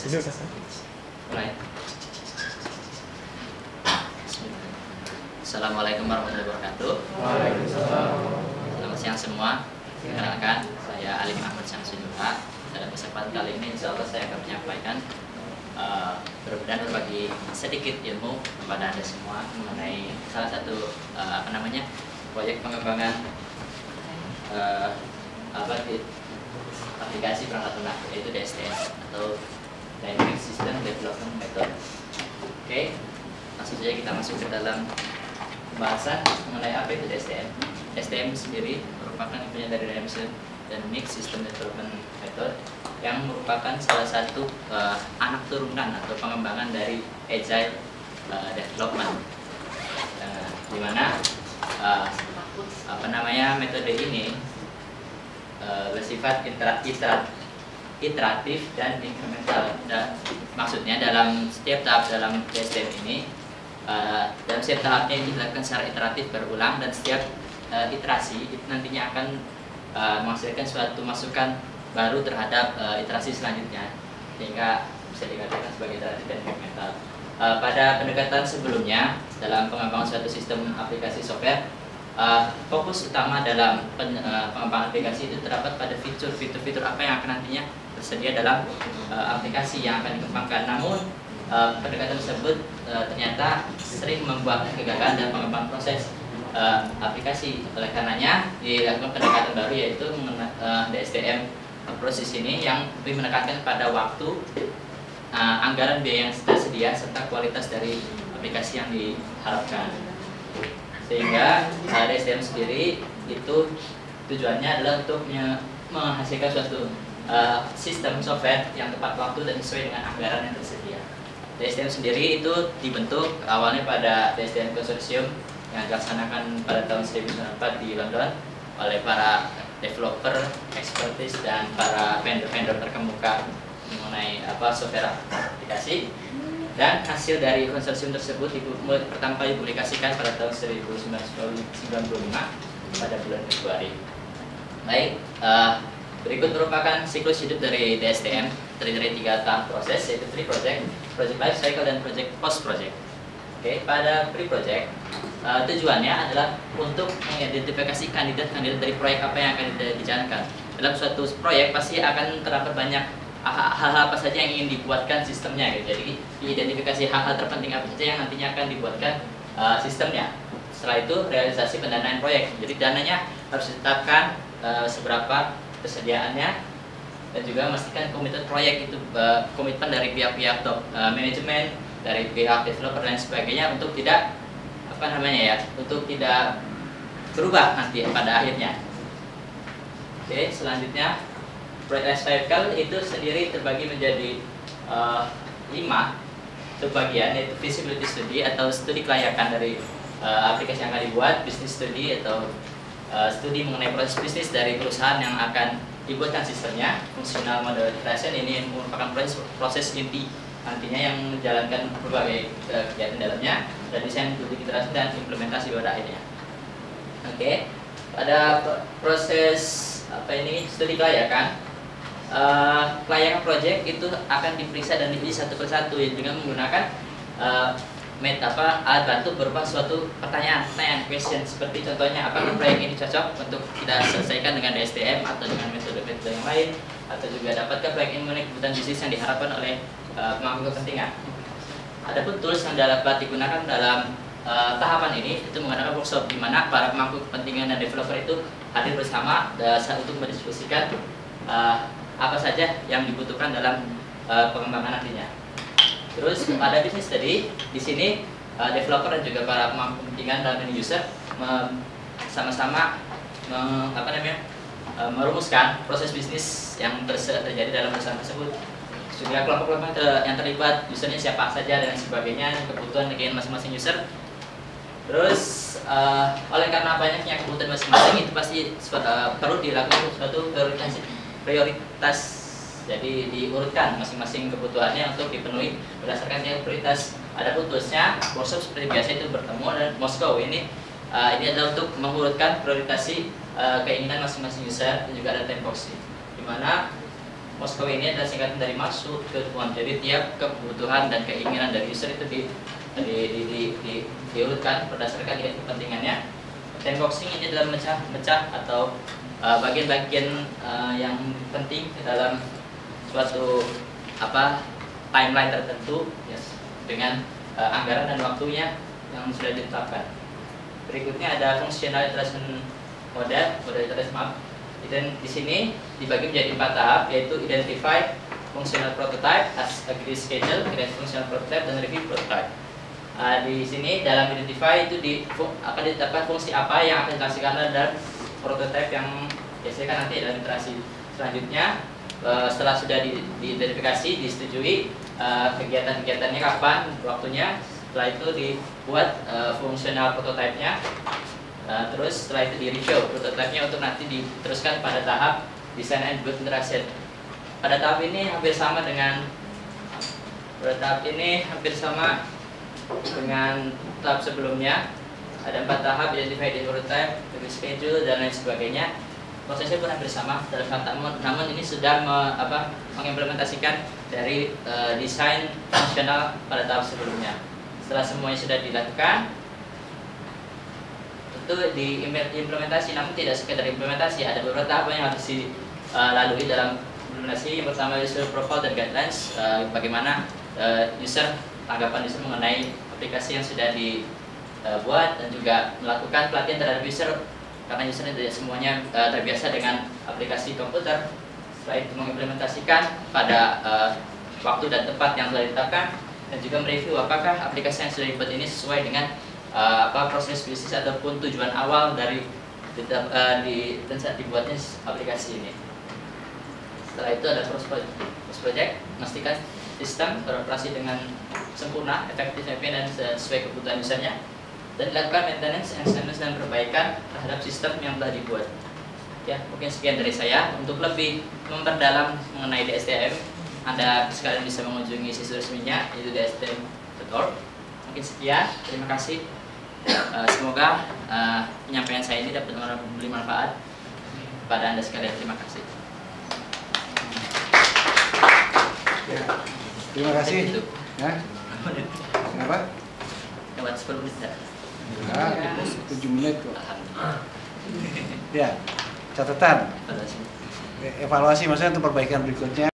Mulai. Assalamualaikum warahmatullahi wabarakatuh. Waalaikumsalam. Selamat siang semua. Perkenalkan, saya Alim Ahmad Syamsuddin. Dalam kesempatan kali ini, insya Allah saya akan menyampaikan mudah-mudahan berbagi sedikit ilmu kepada Anda semua mengenai salah satu proyek pengembangan aplikasi perangkat lunak, yaitu DSDM atau Dynamic System Development Method. Oke, langsung saja kita masuk ke dalam pembahasan mengenai apa itu DSDM. DSDM sendiri merupakan intinya dari Dynamic System Development Method yang merupakan salah satu anak turunan atau pengembangan dari Agile Development, di mana metode ini bersifat iteratif dan inkremental. Maksudnya dalam setiap tahap dalam DSDM ini, dalam setiap tahapnya ini dilakukan secara iteratif berulang, dan setiap iterasi itu nantinya akan menghasilkan suatu masukan baru terhadap iterasi selanjutnya, sehingga bisa dikatakan sebagai iteratif dan inkremental. Pada pendekatan sebelumnya dalam pengembangan suatu sistem aplikasi software, fokus utama dalam pengembangan aplikasi itu terdapat pada fitur apa yang akan nantinya tersedia dalam aplikasi yang akan dikembangkan. Namun pendekatan tersebut ternyata sering membuat kegagalan dalam pengembangan proses aplikasi. Oleh karenanya dilakukan pendekatan baru, yaitu DSDM proses ini yang lebih menekankan pada waktu, anggaran biaya yang tersedia, serta kualitas dari aplikasi yang diharapkan. Sehingga DSDM sendiri itu tujuannya adalah untuk menghasilkan suatu sistem software yang tepat waktu dan sesuai dengan anggaran yang tersedia. DSDM sendiri itu dibentuk awalnya pada DSDM Consortium yang dilaksanakan pada tahun 1994 di London oleh para developer, expertise, dan para vendor-vendor terkemuka mengenai software aplikasi. Dan hasil dari konsorsium tersebut pertama kali dipublikasikan pada tahun 1995 pada bulan Februari. Baik, berikut merupakan siklus hidup dari DSDM, terdiri dari 3 tahap proses, yaitu pre-project, project life cycle, dan project post-project. Oke, pada pre-project tujuannya adalah untuk mengidentifikasi kandidat-kandidat dari proyek apa yang akan dijalankan. Dalam suatu proyek pasti akan terdapat banyak hal-hal apa saja yang ingin dibuatkan sistemnya, gitu. Jadi diidentifikasi hal-hal terpenting apa saja yang nantinya akan dibuatkan sistemnya. Setelah itu realisasi pendanaan proyek. Jadi dananya harus ditetapkan seberapa kesediaannya, dan juga memastikan komitmen proyek itu komitmen dari pihak-pihak top manajemen, dari pihak developer dan sebagainya, untuk tidak untuk tidak berubah nanti pada akhirnya. Oke, selanjutnya project life cycle itu sendiri terbagi menjadi 5 subbagian, yaitu feasibility study atau studi kelayakan dari aplikasi yang akan dibuat, business study atau studi mengenai proses bisnis dari perusahaan yang akan dibuatkan sistemnya, functional model iteration ini merupakan proses inti nantinya yang menjalankan berbagai kegiatan dalamnya, dan desain studi iterasi dan implementasi pada akhirnya. Oke, pada proses studi kelayakan, kelayakan proyek itu akan diperiksa dan diuji satu persatu dengan menggunakan alat bantu berupa suatu pertanyaan question, seperti contohnya apakah proyek ini cocok untuk kita selesaikan dengan DSDM atau dengan metode-metode yang lain, atau juga dapatkah proyek ini memenuhi kebutuhan bisnis yang diharapkan oleh pemangku kepentingan. Adapun tools yang dapat digunakan dalam tahapan ini itu menggunakan workshop, di mana para pemangku kepentingan dan developer itu hadir bersama untuk mendiskusikan apa saja yang dibutuhkan dalam pengembangan nantinya. Terus pada bisnis tadi, di sini developer dan juga para pemangku kepentingan dan user sama-sama merumuskan proses bisnis yang terjadi dalam perusahaan tersebut. Juga kelompok-kelompok yang terlibat, usernya siapa saja dan sebagainya, kebutuhan keinginan masing-masing user. Terus oleh karena banyaknya kebutuhan masing-masing, itu pasti perlu dilakukan suatu prioritas. Jadi diurutkan masing-masing kebutuhannya untuk dipenuhi berdasarkan prioritas. Adapun toolsnya, workshop seperti biasa itu bertemu dan Moskow ini adalah untuk mengurutkan prioritasi keinginan masing-masing user, dan juga ada time box, di mana MOSCOW ini adalah singkatan dari maksud, kebutuhan. Jadi tiap kebutuhan dan keinginan dari user itu diurutkan berdasarkan dengan kepentingannya. Sandboxing ini adalah mecah atau bagian-bagian yang penting dalam suatu timeline tertentu, dengan anggaran dan waktunya yang sudah ditetapkan. Berikutnya ada functional iteration model iteration map. Dan di sini dibagi menjadi 4 tahap, yaitu identify functional prototype, as agree schedule, create functional prototype, dan review prototype. Di sini dalam identify itu akan ditetapkan fungsi apa yang akan dihasilkan dalam prototype yang biasanya kan nanti dalam iterasi selanjutnya. Setelah sudah diidentifikasi, disetujui kegiatan-kegiatannya kapan, waktunya, setelah itu dibuat fungsional prototype-nya. Terus setelah itu di-review prototype-nya untuk nanti diteruskan pada tahap design and build iteration. Pada tahap ini hampir sama dengan tahap sebelumnya. Ada 4 tahap, identify the prototype, review schedule, dan lain sebagainya. Prosesnya pun hampir sama dalam namun ini sudah mengimplementasikan dari desain fungsional pada tahap sebelumnya. Setelah semuanya sudah dilakukan, tentu diimplementasi, namun tidak sekedar implementasi, ada beberapa tahap yang harus dilalui dalam implementasi. Yang pertama user profile dan guidelines, bagaimana tanggapan user mengenai aplikasi yang sudah dibuat, dan juga melakukan pelatihan terhadap user karena user tidak semuanya terbiasa dengan aplikasi komputer. Setelah itu mengimplementasikan pada waktu dan tempat yang telah ditetapkan, dan juga mereview apakah aplikasi yang sudah dibuat ini sesuai dengan proses bisnis ataupun tujuan awal dari dibuatnya aplikasi ini. Setelah itu ada post project, memastikan sistem beroperasi dengan sempurna, efektif, dan sesuai kebutuhan usernya, dan dilakukan maintenance, extension, dan perbaikan terhadap sistem yang telah dibuat. Ya, mungkin sekian dari saya. Untuk lebih memperdalam mengenai DSTM, Anda sekalian bisa mengunjungi situs resminya, yaitu dsdm.org. Mungkin sekian, terima kasih. Semoga penyampaian saya ini dapat memberi manfaat pada Anda sekalian. Terima kasih. Ya, terima kasih. Ya. Kenapa? Lewat 10 menit ya? 7 menit kok. Ya, catatan. Evaluasi maksudnya untuk perbaikan berikutnya.